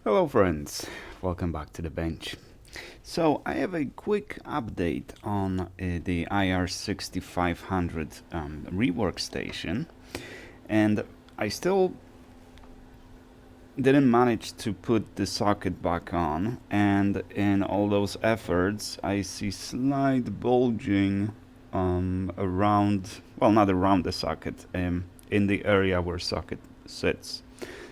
Hello friends, welcome back to the bench. So I have a quick update on the IR6500 rework station, and I still didn't manage to put the socket back on, and in all those efforts I see slight bulging around, well, not around the socket, in the area where socket sits.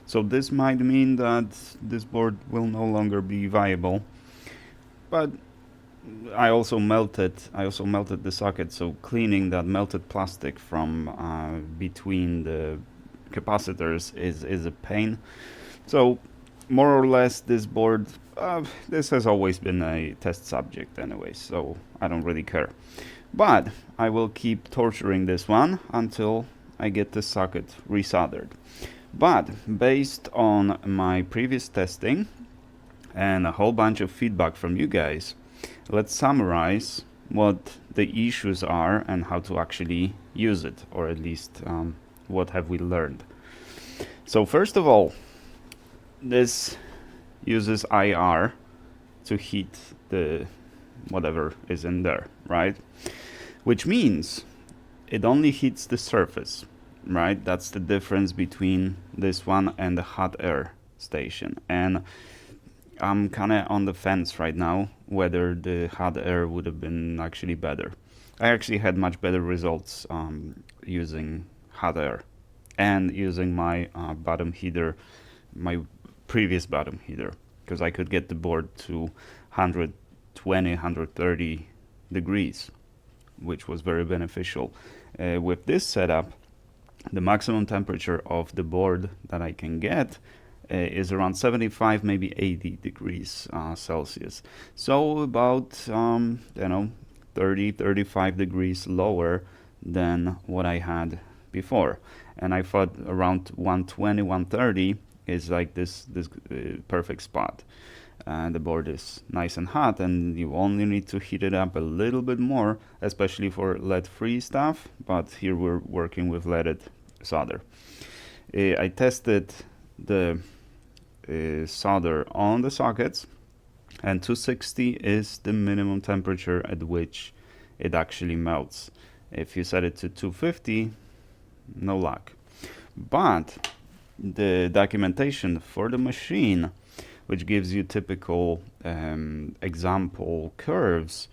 So this might mean that this board will no longer be viable. But I also melted the socket, so cleaning that melted plastic from between the capacitors is a pain. So more or less this board, this has always been a test subject anyway, so I don't really care. But I will keep torturing this one until I get the socket resoldered. But based on my previous testing and a whole bunch of feedback from you guys, let's summarize what the issues are and how to actually use it, or at least what have we learned. So first of all, this uses IR to heat the whatever is in there, right? Which means it only heats the surface. Right, that's the difference between this one and the hot air station. And I'm kind of on the fence right now whether the hot air would have been actually better. I actually had much better results using hot air and using my bottom heater, my previous bottom heater, because I could get the board to 120, 130 degrees, which was very beneficial. With this setup, the maximum temperature of the board that I can get is around 75, maybe 80 degrees Celsius. So about 30, 35 degrees lower than what I had before. And I thought around 120, 130 is like this perfect spot. The board is nice and hot, and you only need to heat it up a little bit more, especially for lead-free stuff, but here we're working with leaded solder. I tested the solder on the sockets, and 260 is the minimum temperature at which it actually melts. If you set it to 250, no luck. But the documentation for the machine, which gives you typical example curves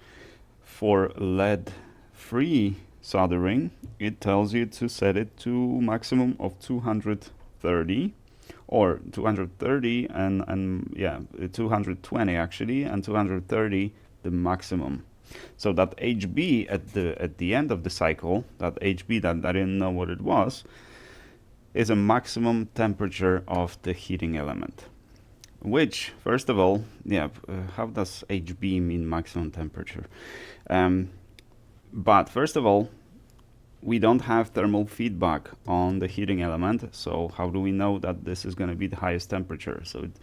for lead-free soldering, it tells you to set it to maximum of 230 or 230 and yeah, 220 actually, and 230 the maximum. So that HB at the end of the cycle, that HB that I didn't know what it was, is a maximum temperature of the heating element. Which, first of all, yeah, how does HB mean maximum temperature? But first of all, we don't have thermal feedback on the heating element, so how do we know that this is going to be the highest temperature? So it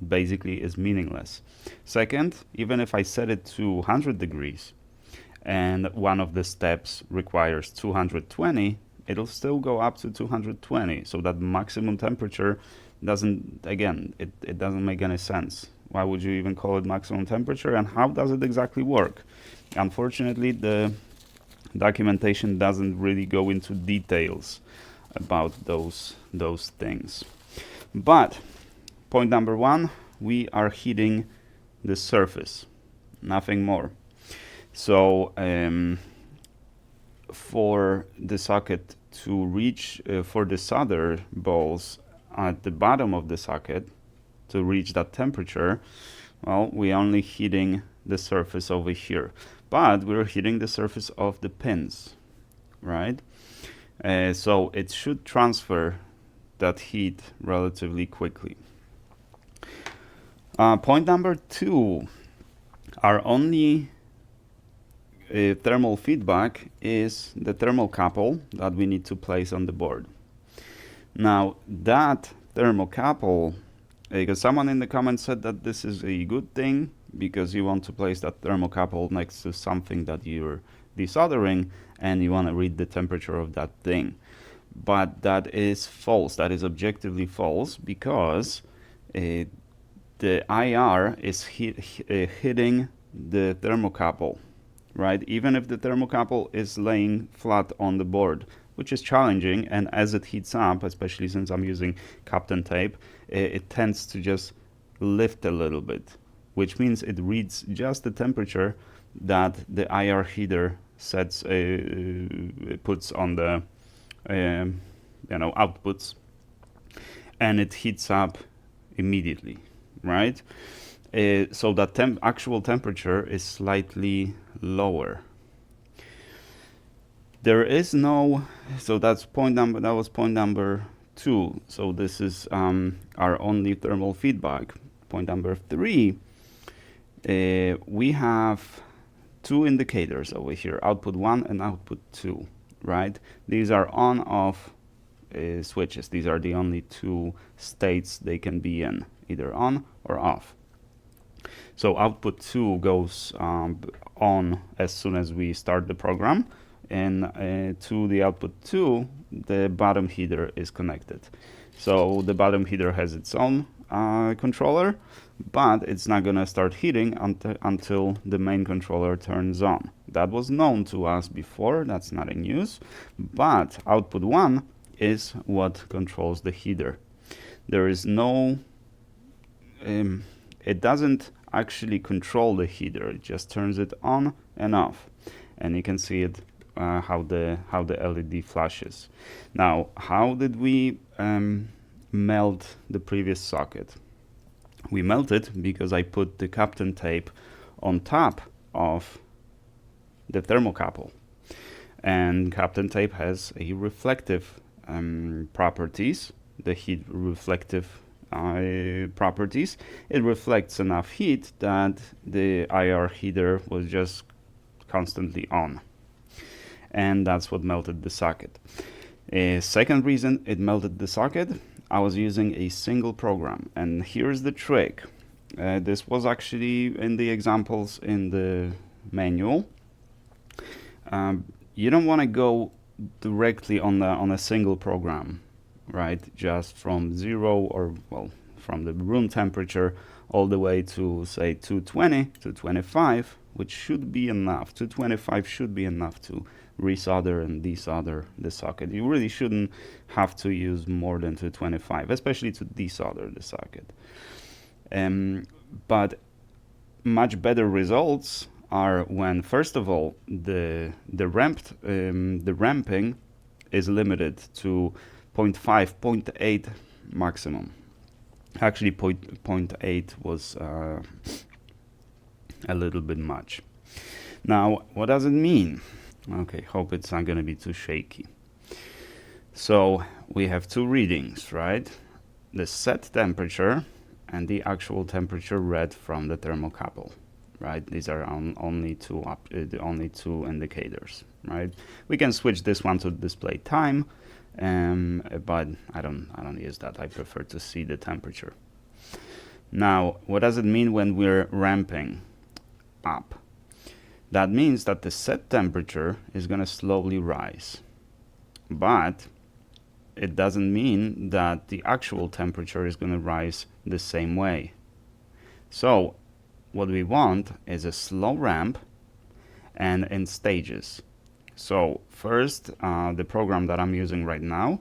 basically is meaningless. Second, even if I set it to 100 degrees and one of the steps requires 220, it'll still go up to 220. So that maximum temperature doesn't, again, it doesn't make any sense. Why would you even call it maximum temperature, and how does it exactly work? Unfortunately, the documentation doesn't really go into details about those things. But point number one, we are heating the surface, nothing more. So for the socket to reach, for the solder balls at the bottom of the socket to reach that temperature, well, we're only heating the surface over here, but we're heating the surface of the pins, right? So it should transfer that heat relatively quickly. Point number two, our only thermal feedback is the thermocouple that we need to place on the board. Now that thermocouple, because someone in the comments said that this is a good thing because you want to place that thermocouple next to something that you're desoldering and you want to read the temperature of that thing. But that is false. That is objectively false, because the the IR is hitting the thermocouple, right? Even if the thermocouple is laying flat on the board, which is challenging, and as it heats up, especially since I'm using Kapton tape, it tends to just lift a little bit, which means it reads just the temperature that the IR heater sets puts on the outputs, and it heats up immediately, right? So that actual temperature is slightly lower. There is no, so that's point number, that was point number 2. So this is our only thermal feedback. Point number 3, we have 2 indicators over here, output 1 and output 2, right? These are on-off switches. These are the only 2 states they can be in, either on or off. So output 2 goes on as soon as we start the program, and to the output 2, the bottom heater is connected. So the bottom heater has its own controller, but it's not going to start heating until the main controller turns on. That was known to us before, that's not in use, but output 1 is what controls the heater. There is no, it doesn't actually control the heater, it just turns it on and off. And you can see it, how the LED flashes. Now, how did we melt the previous socket? We melted because I put the Kapton tape on top of the thermocouple. And Kapton tape has a reflective properties, the heat reflective properties. It reflects enough heat that the IR heater was just constantly on. And that's what melted the socket. A second reason it melted the socket, I was using a single program. And here's the trick. This was actually in the examples in the manual. You don't want to go directly on a single program, right? Just from 0 or, well, from the room temperature all the way to, say, 220, 225, which should be enough. 225 should be enough to resolder and desolder the socket. You really shouldn't have to use more than 225, especially to desolder the socket. But much better results are when, first of all, the ramping is limited to 0.5, 0.8 maximum. Actually, 0.8 was a little bit much. Now, what does it mean? Okay, hope it's not going to be too shaky. So we have 2 readings, right? The set temperature and the actual temperature read from the thermocouple, right? These are only the only 2 indicators, right? We can switch this one to display time, but I don't use that. I prefer to see the temperature. Now, what does it mean when we're ramping up? That means that the set temperature is going to slowly rise, but it doesn't mean that the actual temperature is going to rise the same way. So what we want is a slow ramp and in stages. So first, the program that I'm using right now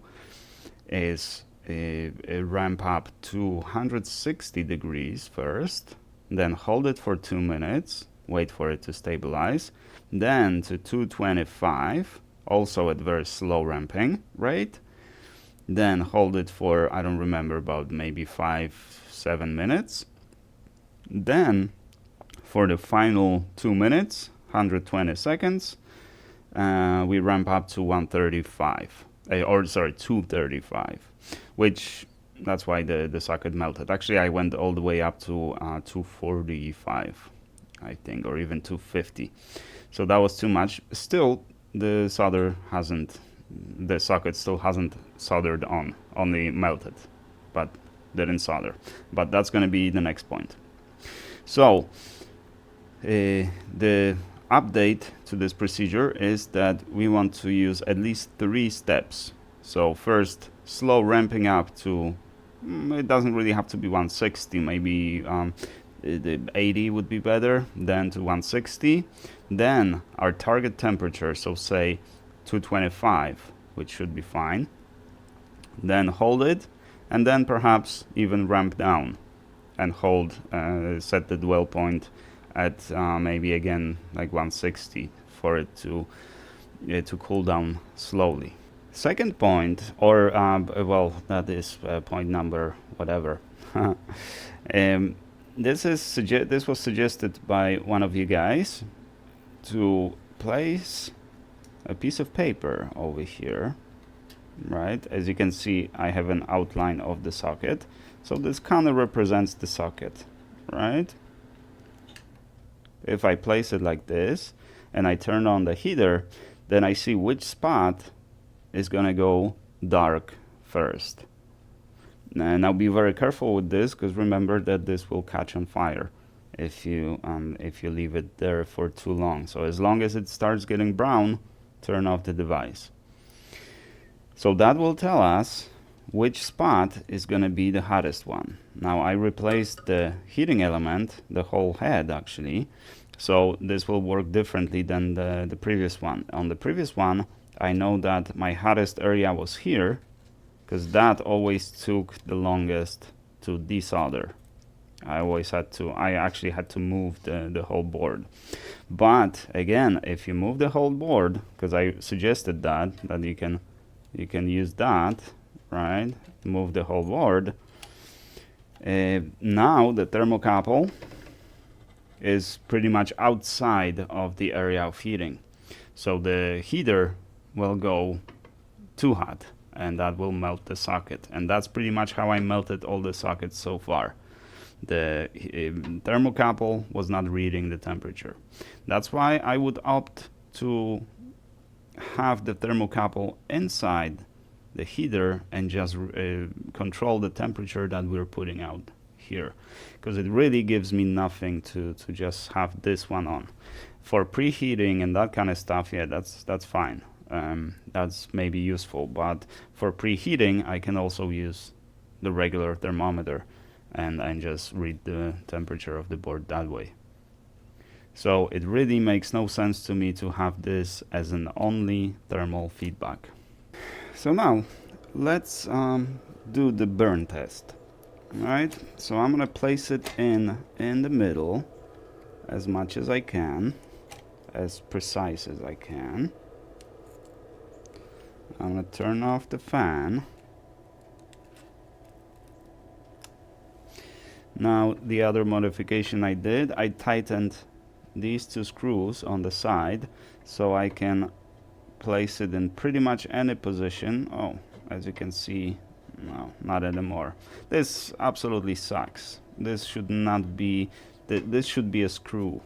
is a ramp up to 160 degrees first, then hold it for 2 minutes, wait for it to stabilize, then to 225, also at very slow ramping rate, then hold it for, I don't remember, about maybe 5-7 minutes. Then for the final 2 minutes, 120 seconds, we ramp up to 135, 235, which that's why the socket melted. Actually, I went all the way up to 245, I think, or even 250. So that was too much. Still, the socket still hasn't soldered on, only melted, but didn't solder. But that's going to be the next point. So the update to this procedure is that we want to use at least 3 steps. So first, slow ramping up to It doesn't really have to be 160, maybe the 80 would be better than to 160. Then our target temperature, so say 225, which should be fine. Then hold it, and then perhaps even ramp down and hold, set the dwell point at maybe again like 160 for it to cool down slowly. Second point, or well, that is point number whatever. This was suggested by one of you guys to place a piece of paper over here, right? As you can see, I have an outline of the socket, so this kind of represents the socket, right? If I place it like this and I turn on the heater, then I see which spot is gonna go dark first. Now be very careful with this, because remember that this will catch on fire if you leave it there for too long. So as long as it starts getting brown, turn off the device. So that will tell us which spot is going to be the hottest one. Now I replaced the heating element, the whole head actually, so this will work differently than the previous one. On the previous one, I know that my hottest area was here, because that always took the longest to desolder. I actually had to move the whole board. But again, if you move the whole board, because I suggested that you can use that, right? Move the whole board. Now the thermocouple is pretty much outside of the area of heating. So the heater will go too hot, and that will melt the socket. And that's pretty much how I melted all the sockets so far. The thermocouple was not reading the temperature. That's why I would opt to have the thermocouple inside the heater and just control the temperature that we're putting out here, because it really gives me nothing to just have this one on. For preheating and that kind of stuff, yeah, that's fine. That's maybe useful, but for preheating I can also use the regular thermometer and just read the temperature of the board that way. So it really makes no sense to me to have this as an only thermal feedback. So now let's do the burn test. All right, so I'm gonna place it in the middle as much as I can, as precise as I can. I'm gonna turn off the fan. Now the other modification I did, I tightened these two screws on the side so I can place it in pretty much any position. Oh, as you can see, no, not anymore. This absolutely sucks. This should not be, this should be a screw.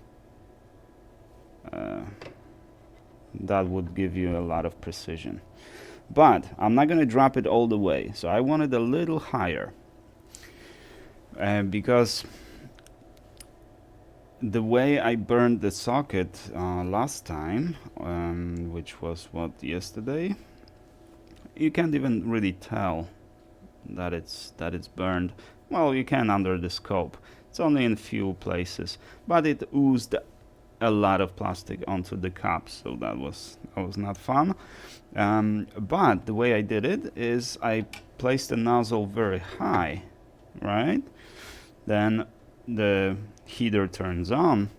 That would give you a lot of precision. But I'm not going to drop it all the way, so I want it a little higher. Because the way I burned the socket last time, which was what, yesterday, you can't even really tell that it's burned. Well, you can under the scope. It's only in a few places, but it oozed a lot of plastic onto the cup, so that was not fun. But the way I did it is I placed the nozzle very high, right? Then the heater turns on,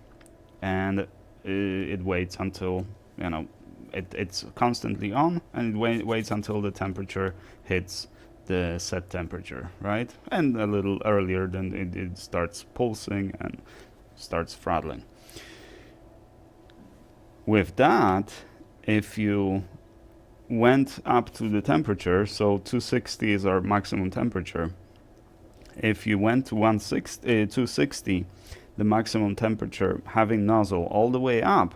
and it waits until, you know, it's constantly on, and it waits until the temperature hits the set temperature, right? And a little earlier, then it starts pulsing and starts throttling. With that, if you went up to the temperature, so 260 is our maximum temperature. If you went to 260, the maximum temperature, having nozzle all the way up,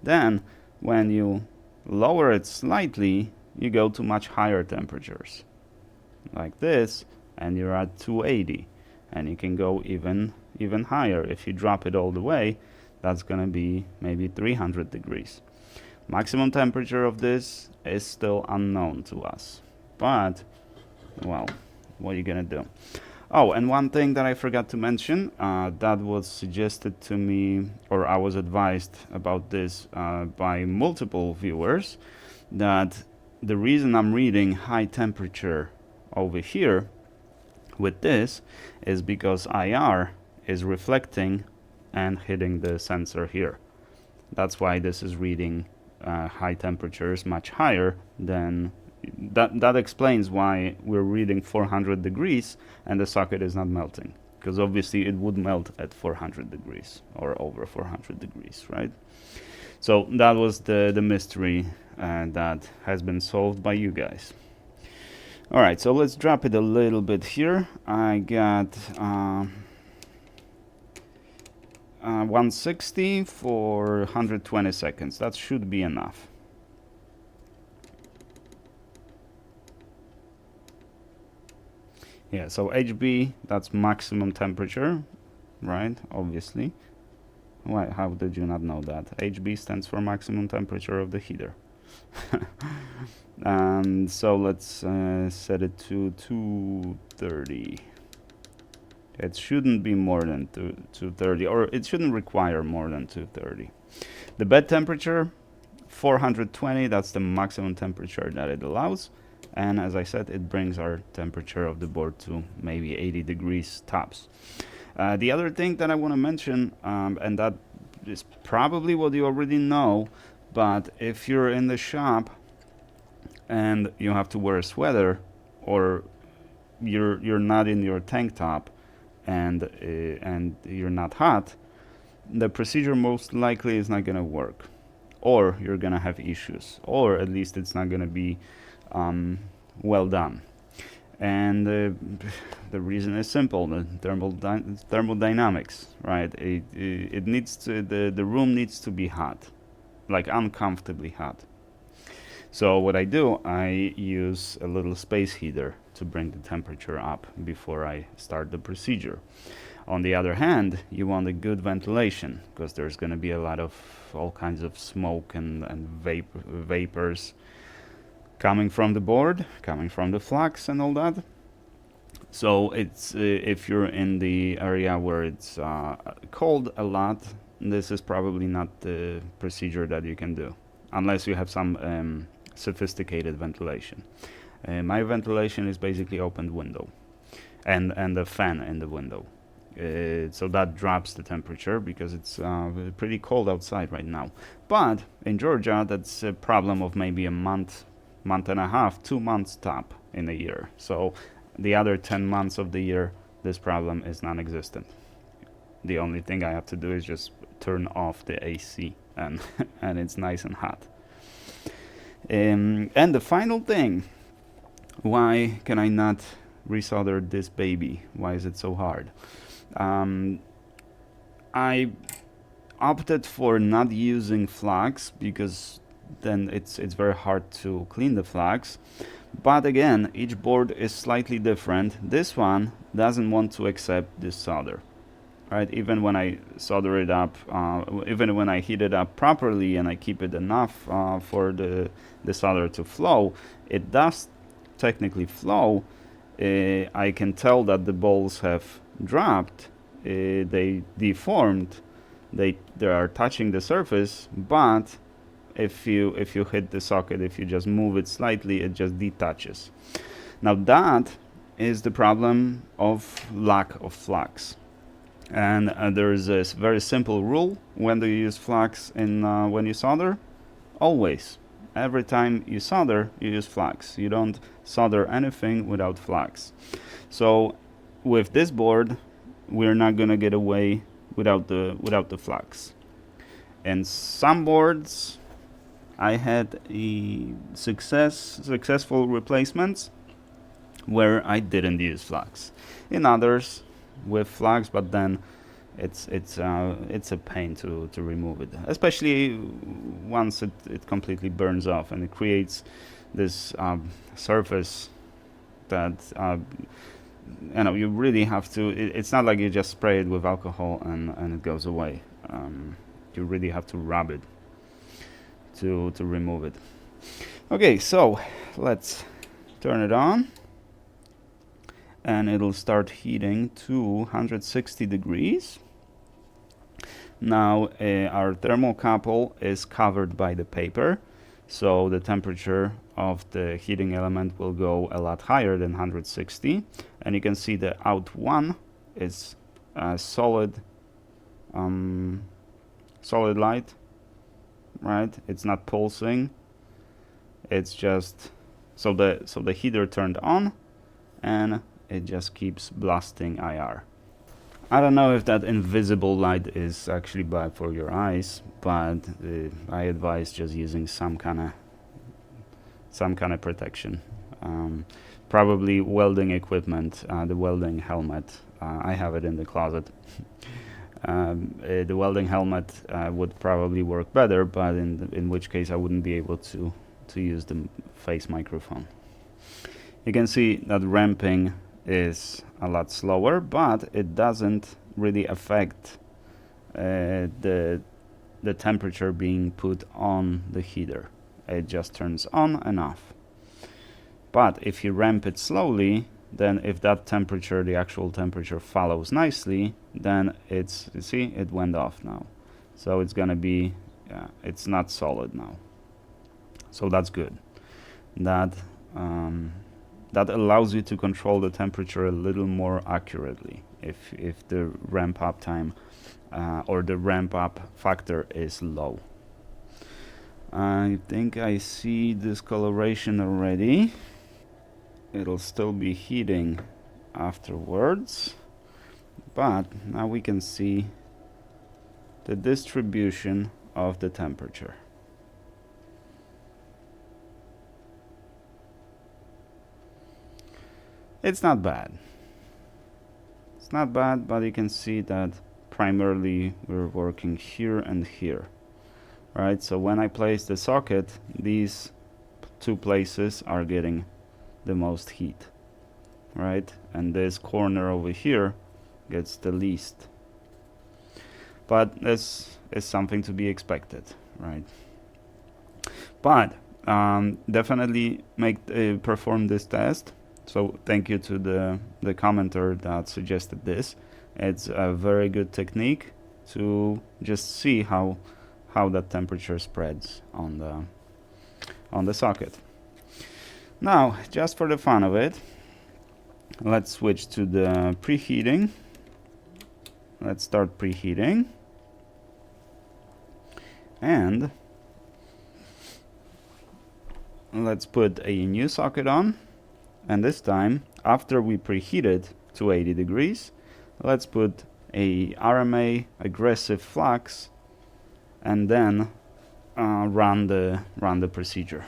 then when you lower it slightly, you go to much higher temperatures, like this, and you're at 280, and you can go even higher. If you drop it all the way, that's gonna be maybe 300 degrees. Maximum temperature of this is still unknown to us, but, well, what you're gonna do. Oh, and one thing that I forgot to mention, that was suggested to me, or I was advised about this by multiple viewers, that the reason I'm reading high temperature over here with this is because IR is reflecting and hitting the sensor here. That's why this is reading high temperatures much higher than that explains why we're reading 400 degrees and the socket is not melting, because obviously it would melt at 400 degrees or over 400 degrees, right? So that was the mystery that has been solved by you guys. All right, so let's drop it a little bit here. I got 160 for 120 seconds. That should be enough. Yeah, so HB, that's maximum temperature, right? Obviously. Why? How did you not know that? HB stands for maximum temperature of the heater. And so let's set it to 230. It shouldn't be more than 230, or it shouldn't require more than 230. The bed temperature, 420, that's the maximum temperature that it allows. And as I said, it brings our temperature of the board to maybe 80 degrees tops. The other thing that I want to mention, and that is probably what you already know, but if you're in the shop and you have to wear a sweater, or you're not in your tank top and you're not hot, the procedure most likely is not going to work, or you're going to have issues, or at least it's not going to be well done. And the reason is simple: the thermodynamics, right? It needs to, the room needs to be hot, like uncomfortably hot. So what I do, I use a little space heater to bring the temperature up before I start the procedure. On the other hand, you want a good ventilation, because there's going to be a lot of all kinds of smoke and vapors coming from the board, coming from the flux and all that. So it's if you're in the area where it's cold a lot, this is probably not the procedure that you can do, unless you have some sophisticated ventilation. My ventilation is basically opened window and a fan in the window. So that drops the temperature because it's pretty cold outside right now. But in Georgia, that's a problem of maybe a month and a half, 2 months top in a year. So the other 10 months of the year, this problem is non-existent. The only thing I have to do is just turn off the AC and and it's nice and hot. And the final thing, why can I not resolder this baby? Why is it so hard? I opted for not using flux because then it's very hard to clean the flux. But again, each board is slightly different. This one doesn't want to accept this solder, right? Even when I solder it up, even when I heat it up properly and I keep it enough for the solder to flow, it does technically flow. I can tell that the balls have dropped, they deformed, they are touching the surface, but if you hit the socket, if you just move it slightly, it just detaches. Now that is the problem of lack of flux. And there is a very simple rule: when do you use flux in when you solder? Always. Every time you solder, you use flux. You don't solder anything without flux. So with this board, we're not gonna get away without the flux. And some boards, I had successful replacements where I didn't use flux. In others, with flux, but then it's a pain to remove it, especially once it completely burns off and it creates this surface that you really have to. It's not like you just spray it with alcohol and it goes away. You really have to rub it to remove it. Okay, so let's turn it on. and it'll start heating to 160 degrees. Now our thermocouple is covered by the paper, so the temperature of the heating element will go a lot higher than 160, and you can see the out 1 is solid light, right? It's not pulsing. It's just so the heater turned on, and it just keeps blasting IR. I don't know if that invisible light is actually bad for your eyes, but I advise just using some kind of protection. Probably welding equipment, the welding helmet. I have it in the closet. The welding helmet would probably work better, but in which case I wouldn't be able to use the face microphone. You can see that ramping is a lot slower, but it doesn't really affect the temperature being put on the heater. It just turns on and off. But if you ramp it slowly, then if that temperature, the actual temperature, follows nicely, then it's, you see, it went off now. So it's gonna be, it's not solid now. So that's good. That allows you to control the temperature a little more accurately if the ramp up time or the ramp up factor is low. I think I see discoloration already. It'll still be heating afterwards, but now we can see the distribution of the temperature. It's not bad. It's not bad, but you can see that primarily we're working here and here, right? So when I place the socket, these two places are getting the most heat, right? And this corner over here gets the least. But this is something to be expected, right? But definitely perform this test. So thank you to the commenter that suggested this. It's a very good technique to just see how that temperature spreads on the socket. Now, just for the fun of it, let's switch to the preheating. Let's start preheating. And let's put a new socket on. And this time, after we preheat it to 80 degrees, let's put a RMA aggressive flux and then run the procedure.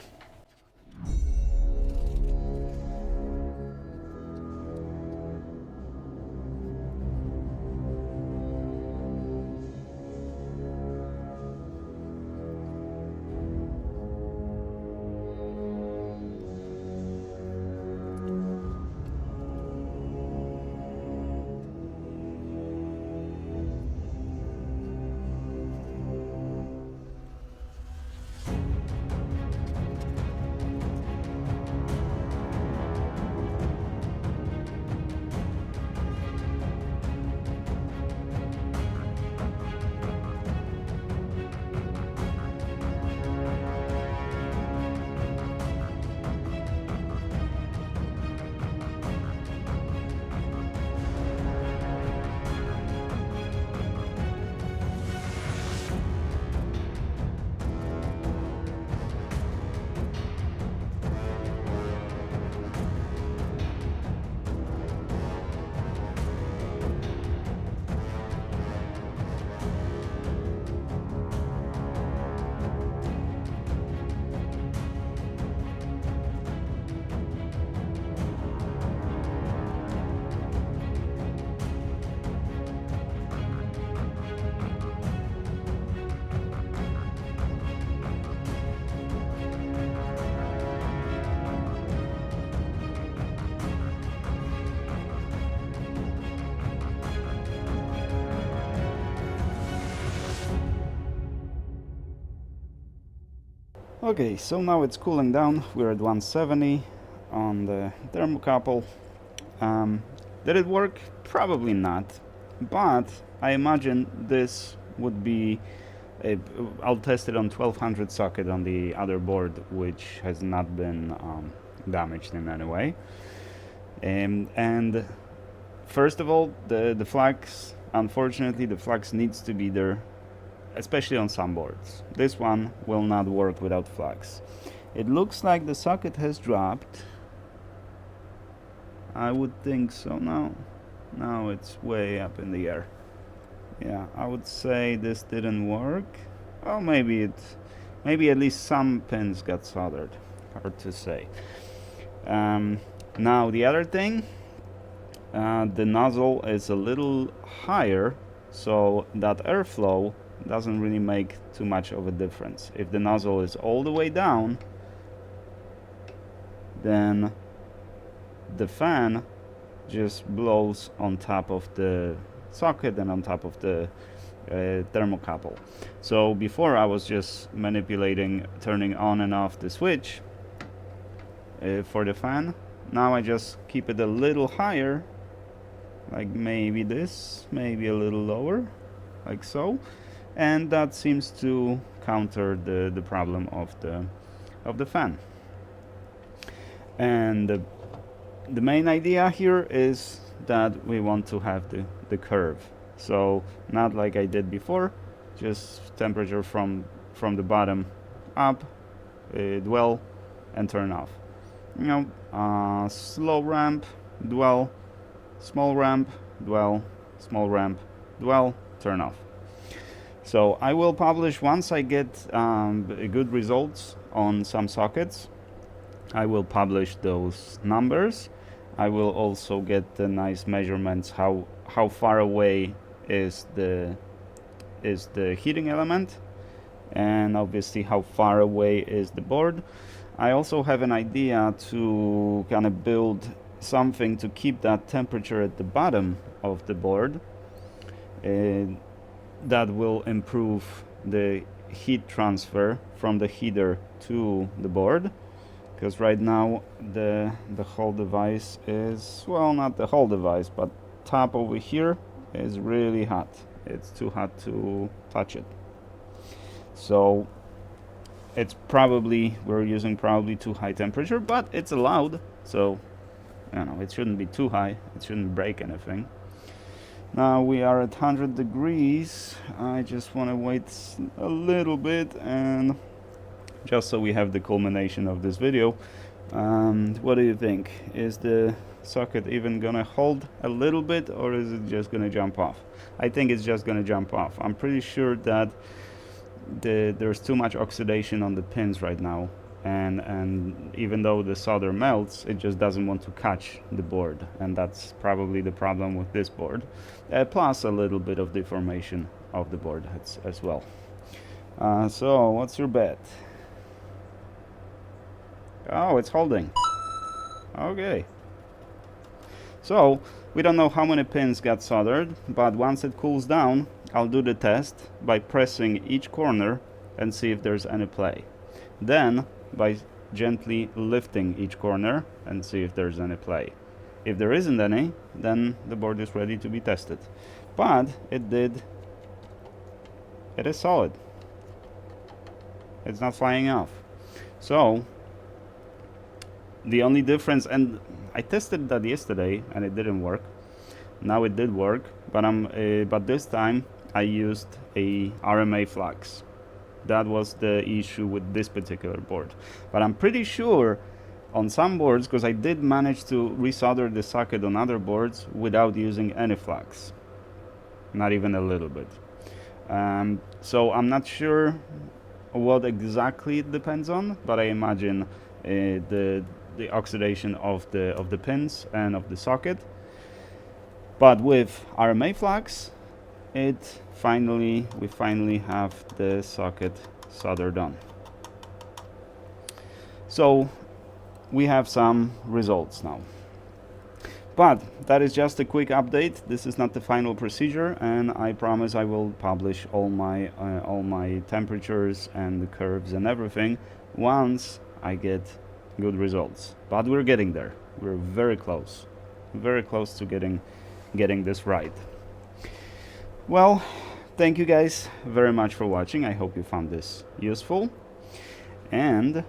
Okay, so now it's cooling down. We're at 170 on the thermocouple. Did it work? Probably not, but I imagine this would be I'll test it on 1200 socket on the other board, which has not been damaged in any way. And first of all, the flux, unfortunately, the flux needs to be there, especially on some boards. This one will not work without flux. It looks like the socket has dropped. I would think so. No, it's way up in the air. Yeah, I would say this didn't work. Oh, maybe at least some pins got soldered. Hard to say. Now the other thing, the nozzle is a little higher, so that airflow doesn't really make too much of a difference. If the nozzle is all the way down, then the fan just blows on top of the socket and on top of the thermocouple. So before I was just manipulating, turning on and off the switch for the fan. Now I just keep it a little higher, like maybe this, maybe a little lower, like so, and that seems to counter the problem of the fan. And the main idea here is that we want to have the curve. So not like I did before, just temperature from the bottom up, dwell, and turn off. You know, slow ramp, dwell, small ramp, dwell, small ramp, dwell, turn off. So I will publish once I get good results on some sockets. I will publish those numbers. I will also get the nice measurements how far away is the heating element, and obviously how far away is the board. I also have an idea to kind of build something to keep that temperature at the bottom of the board. That will improve the heat transfer from the heater to the board. Because right now the whole device is, well, not the whole device, but top over here is really hot. It's too hot to touch it. So it's probably, we're using probably too high temperature, but it's allowed. So, you know, it shouldn't be too high. It shouldn't break anything. Now we are at 100 degrees. I just want to wait a little bit, and just so we have the culmination of this video. What do you think? Is the socket even gonna hold a little bit, or is it just gonna jump off? I think it's just gonna jump off. I'm pretty sure that there's too much oxidation on the pins right now, and even though the solder melts, it just doesn't want to catch the board, and that's probably the problem with this board, plus a little bit of deformation of the board as well. So what's your bet? Oh, it's holding. Okay. So we don't know how many pins got soldered, but once it cools down, I'll do the test by pressing each corner and see if there's any play. Then by gently lifting each corner and see if there's any play. If there isn't any, then the board is ready to be tested. But it is solid. It's not flying off. So the only difference, and I tested that yesterday and it didn't work. Now it did work, but this time I used a RMA flux. That was the issue with this particular board. But I'm pretty sure on some boards, because I did manage to resolder the socket on other boards without using any flux. Not even a little bit. So I'm not sure what exactly it depends on, but I imagine the oxidation of the pins and of the socket. But with RMA flux, we finally have the socket soldered on. So we have some results now. But that is just a quick update. This is not the final procedure, and I promise I will publish all my temperatures and the curves and everything once I get good results. But we're getting there. We're very close. very close to getting this right. Well, thank you guys very much for watching. I hope you found this useful, and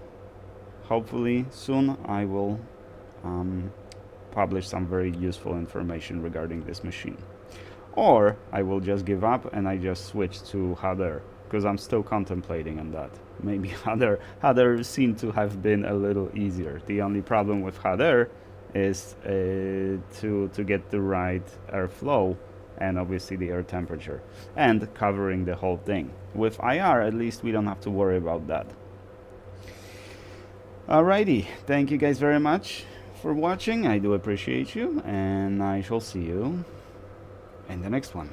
hopefully soon I will publish some very useful information regarding this machine. Or I will just give up and I just switch to HUD, because I'm still contemplating on that. Maybe HUD seemed to have been a little easier. The only problem with HUD is to get the right airflow and obviously the air temperature and covering the whole thing. With IR, at least we don't have to worry about that. Alrighty, thank you guys very much for watching. I do appreciate you, and I shall see you in the next one.